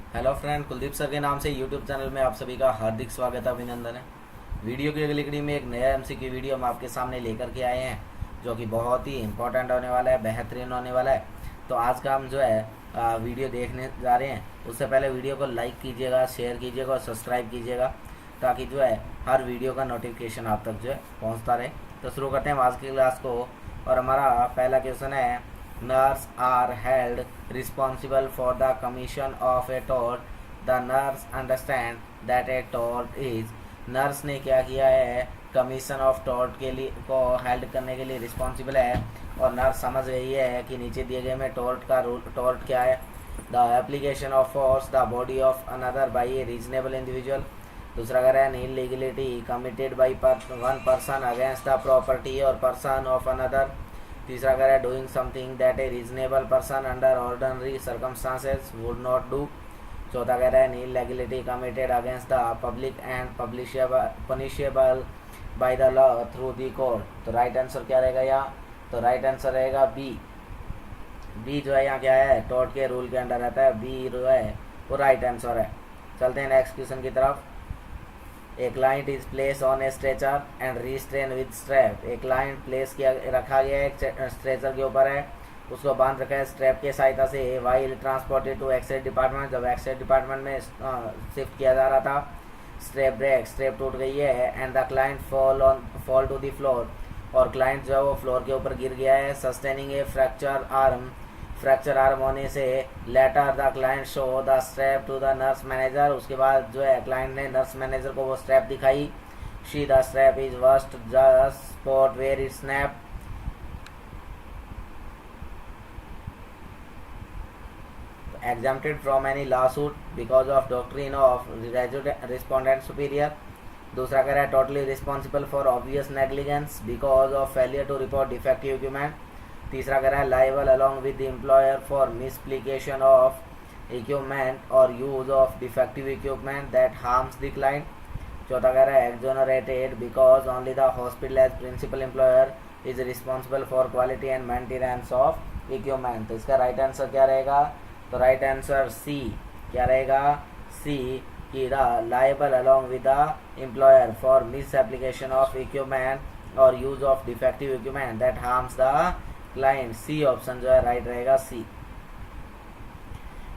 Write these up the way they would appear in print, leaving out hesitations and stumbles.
Hello friend, Kuldeep sir के नाम से यूट्यूब चैनल में आप सभी का हार्दिक स्वागत अभिनंदन है। वीडियो की अगली कड़ी में एक नया एमसीक्यू वीडियो हम आपके सामने लेकर के आए हैं, जो कि बहुत ही इंपॉर्टेंट होने वाला है, बेहतरीन होने वाला है। तो आज का हम जो है वीडियो देखने जा रहे हैं। उससे पहले वीडियो को लाइक कीजिएगा, शेयर कीजिएगा और सब्सक्राइब कीजिएगा, ताकि जो है हर वीडियो का नोटिफिकेशन आप तक जो है पहुँचता रहे। तो शुरू करते हैं आज की क्लास को। और हमारा पहला क्वेश्चन है, nurse are held responsible for the commission of a tort. The nurse understand that a tort is, nurse ने क्या किया है, कमीशन ऑफ टॉर्ट के लिए को हेल्ड करने के लिए रिस्पॉन्सिबल है। और नर्स समझ गई है कि नीचे दिए गए में टॉर्ट का रूल, टॉर्ट क्या है, the application of force the body of another by A reasonable individual. दूसरा कह रहा है, illegality committed by one person against the property और पर्सन ऑफ अनदर। तीसरा कह रहा है, doing something that A reasonable person under ordinary circumstances would not do. चौथा कह रहा है, illegality committed against the public and punishable by the law through the court. तो राइट आंसर क्या रहेगा यहाँ? तो राइट आंसर रहेगा बी। बी जो है यहाँ क्या है, टॉर्ट के रूल के अंडर रहता है। बी जो है वो राइट आंसर है। चलते हैं नेक्स्ट क्वेश्चन की तरफ। A client is place on A stretcher and रीस्ट्रेन with strap. एक क्लाइंट प्लेस किया रखा गया है, एक स्ट्रेचर के ऊपर है, उसको बांध रखा है स्ट्रैप के सहायता से। वाइल ट्रांसपोर्टेड टू एक्सेट डिपार्टमेंट, जब एक्सेट डिपार्टमेंट में शिफ्ट किया जा रहा था, स्ट्रैप ब्रेक, स्ट्रैप टूट गई है। And the client fall to the floor, और क्लाइंट जो है वो फ्लोर के ऊपर गिर गया है। सस्टेनिंग ए फ्रैक्चर आर्म होने से। Later the client show the strap to the nurse manager, उसके बाद जो है क्लाइंट ने नर्स मैनेजर को वो स्ट्रैप दिखाई। She the strap is worst the spot where it snap. exempted from any lawsuit because of doctrine of respondent superior। दूसरा कह रहा है, totally responsible for obvious negligence because of failure to report defective equipment. तीसरा कह रहा है, liable along with the employer for misapplication of equipment और use of defective equipment that harms the client. चौथा कह रहा है, exonerated because only the hospital as principal employer is responsible for quality and maintenance of equipment. तो इसका right answer क्या रहेगा? तो राइट आंसर सी क्या रहेगा? सी कि the liable along with the employer for misapplication of equipment और use of defective equipment that harms the client. C option जो है राइट रहेगा, सी।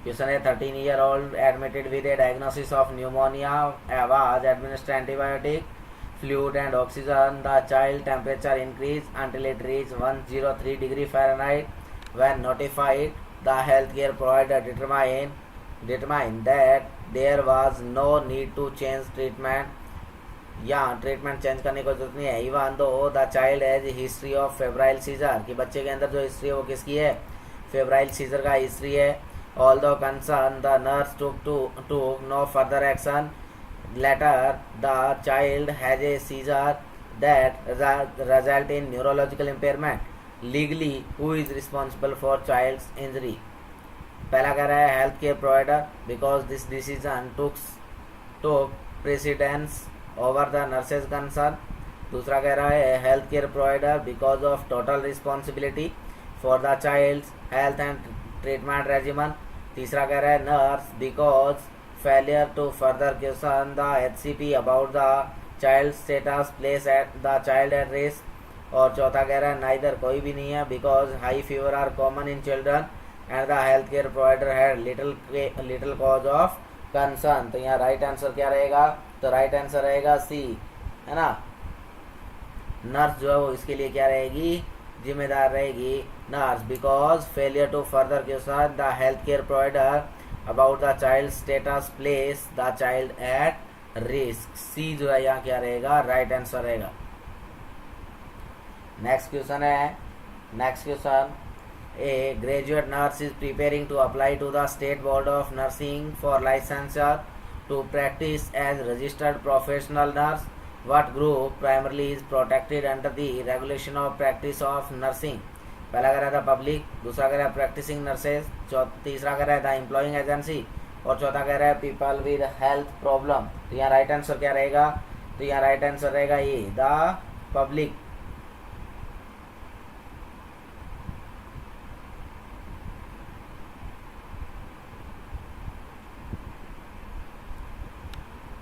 क्वेश्चन है, 13 year old admitted with a diagnosis of pneumonia was administered antibiotic fluid and oxygen. The child temperature increase until it reached 103 degree Fahrenheit. When notified, the healthcare provider determined that there was no need to change treatment. यहाँ treatment change करने की जरूरत नहीं है। Even though the child has history of febrile seizure, कि बच्चे के अंदर जो हिस्ट्री है वो किसकी है? फेब्राइल सीजर का हिस्ट्री है। Although concern the nurse to no further action. Later the child has a seizure that result in neurological impairment. Legally who is responsible for child's injury? पहला कह रहा है, health care provider because this decision took precedence over the nurse's concern. दूसरा कह रहा है, health care provider because of total responsibility for the child's health and treatment regimen. तीसरा कह रहा है, nurse because failure to further question the HCP about the child status place at the child at risk. और चौथा कह रहा है, neither, कोई भी नहीं है, because high fever are common in children and the health care provider had little cause of concern. तो यहाँ राइट आंसर क्या रहेगा? तो राइट आंसर रहेगा सी, है ना। नर्स जो है वो इसके लिए क्या रहेगी? जिम्मेदार रहेगी nurse, because failure to further question the health care provider about the child status place the child at risk. C जो है यहाँ क्या रहेगा? राइट आंसर रहेगा। नेक्स्ट क्वेश्चन है, next question, a graduate nurse is preparing to apply to the state board of nursing for licensure to practice as registered professional nurse. What group primarily is protected under the regulation of practice of nursing? पहला कह रहा था public, दूसरा कह रहा है practising nurses, तीसरा कह रहा है द एम्प्लॉइंग एजेंसी, और चौथा कह रहा है पीपल विद हेल्थ प्रॉब्लम। तो यहाँ राइट आंसर क्या रहेगा? तो यहाँ राइट आंसर रहेगा ये, द पब्लिक।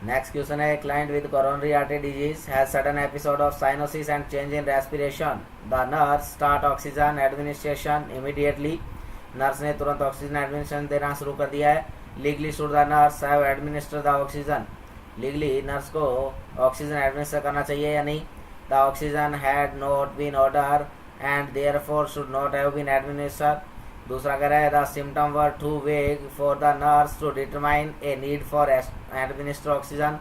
नेक्स्ट क्वेश्चन है, client with coronary artery disease has sudden episode of cyanosis and change in respiration, the nurse start oxygen administration immediately. Nurse ने तुरंत ऑक्सीजन एडमिनिस्ट्रेशन देना शुरू कर दिया है। Legally should the nurse have administer the oxygen, legally nurse को oxygen administer करना चाहिए या नहीं। The oxygen had not been order and therefore should not have been administer. दूसरा कह रहा है, the symptom were too vague for the nurse to determine a need for administer oxygen.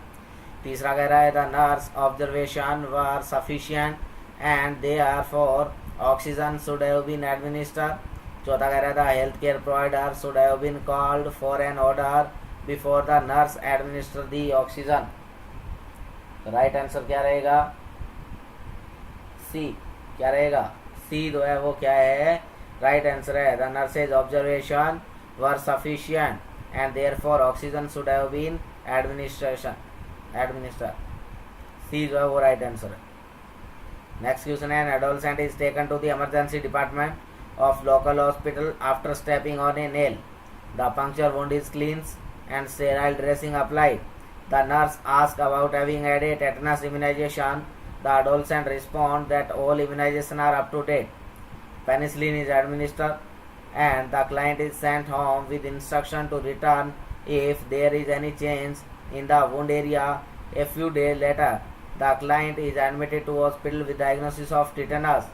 तीसरा कह रहा है, the nurse observation were sufficient and therefore oxygen should have been administer. चौथा कह रहा था, health care provider should have been called for an order before the nurse administer the oxygen. तो right answer क्या रहेगा? सी। क्या रहेगा? सी जो है वो क्या है? राइट आंसर है। The nurses observation were sufficient and therefore oxygen should have been administer. C जो है वो राइट आंसर है। नेक्स्ट क्वेश्चन है, an adolescent is taken to the emergency department of local hospital after stepping on a nail. The puncture wound is cleansed and sterile dressing applied. The nurse asks about having had a tetanus immunization. The adolescent responds that all immunizations are up to date. Penicillin is administered and the client is sent home with instruction to return if there is any change in the wound area. A few days later, the client is admitted to hospital with diagnosis of tetanus.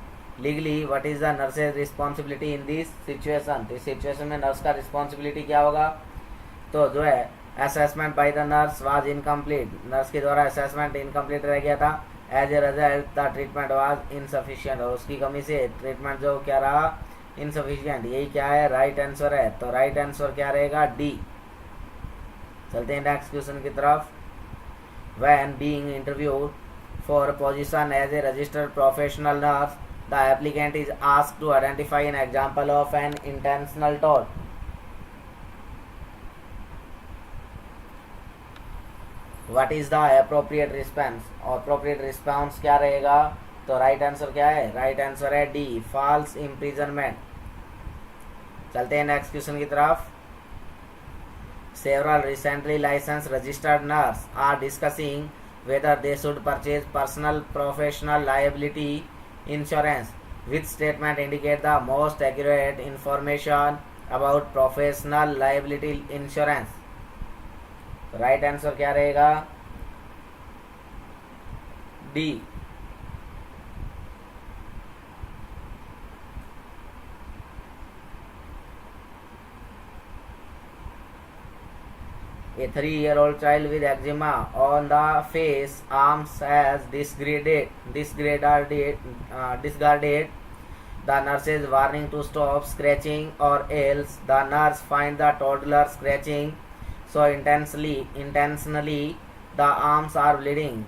Legally what is the nurses responsibility in this situation. तो इस situation में nurse का responsibility क्या होगा? तो जो है, assessment by the nurse was incomplete, nurse के द्वारा असेसमेंट इनकम्प्लीट रह गया था। As a result the treatment was insufficient, और उसकी कमी से ट्रीटमेंट जो क्या रहा? इनसफिशिएंट। यही क्या है? राइट आंसर है। तो राइट आंसर क्या रहेगा? डी। चलते हैं नेक्स्ट क्वेश्चन की तरफ। When being interviewed for position as a registered professional nurse, the applicant is asked to identify an example of an intentional tort. What is the appropriate response? Appropriate response क्या रहेगा? तो right answer क्या है? Right answer है D, false imprisonment. चलते हैं next question की तरफ। Several recently licensed registered nurses are discussing whether they should purchase personal professional liability insurance. Which statement indicate the most accurate information about professional liability insurance? Right answer क्या रहेगा? D. A 3-year-old child with eczema on the face, arms has discarded the nurse's warning to stop scratching, or else the nurse finds the toddler scratching so intentionally the arms are bleeding.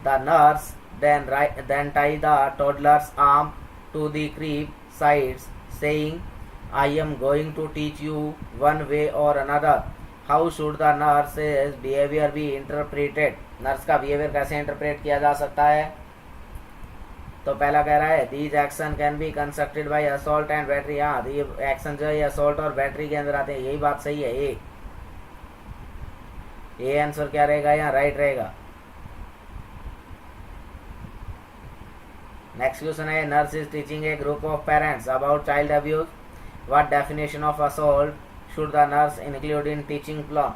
The nurse then tie the toddler's arm to the crib sides, saying, "I am going to teach you one way or another." How should the nurse's behavior be interpreted? Nurse का behaviour कैसे interpret किया जा सकता है? तो पहला कह रहा है, these action can be constructed by assault and battery। हाँ, तो ये एक्शन जो है असॉल्ट और बैटरी के अंदर आते हैं, यही बात सही है। ए आंसर क्या रहेगा? यहाँ राइट रहेगा। नेक्स्ट क्वेश्चन है, nurse is teaching a group of parents about child abuse. What definition of assault should the nurse include in teaching plan?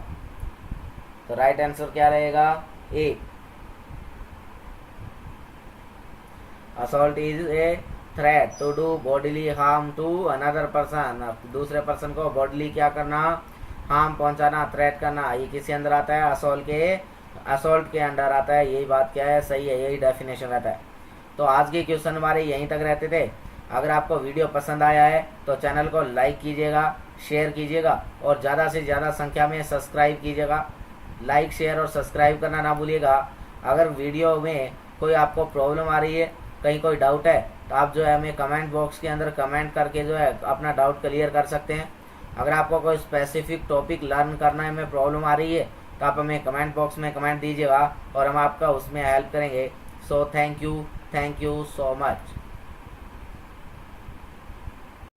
तो राइट आंसर क्या रहेगा? A. Assault is a threat to do bodily harm to another person. दूसरे person को bodily क्या करना? Harm पहुंचाना, threat करना। ये किसके अंदर आता है? असॉल्ट के अंदर आता है। यही बात क्या है? सही है, यही डेफिनेशन रहता है। तो आज के क्वेश्चन हमारे यहीं तक रहते थे। अगर आपको वीडियो पसंद आया है तो चैनल को लाइक कीजिएगा, शेयर कीजिएगा और ज़्यादा से ज़्यादा संख्या में सब्सक्राइब कीजिएगा। लाइक, शेयर और सब्सक्राइब करना ना भूलिएगा। अगर वीडियो में कोई आपको प्रॉब्लम आ रही है, कहीं कोई डाउट है, तो आप जो है हमें कमेंट बॉक्स के अंदर कमेंट करके जो है अपना डाउट क्लियर कर सकते हैं। अगर आपको कोई स्पेसिफिक टॉपिक लर्न करने में प्रॉब्लम आ रही है तो आप हमें कमेंट बॉक्स में कमेंट दीजिएगा और हम आपका उसमें हेल्प करेंगे। So thank you so much.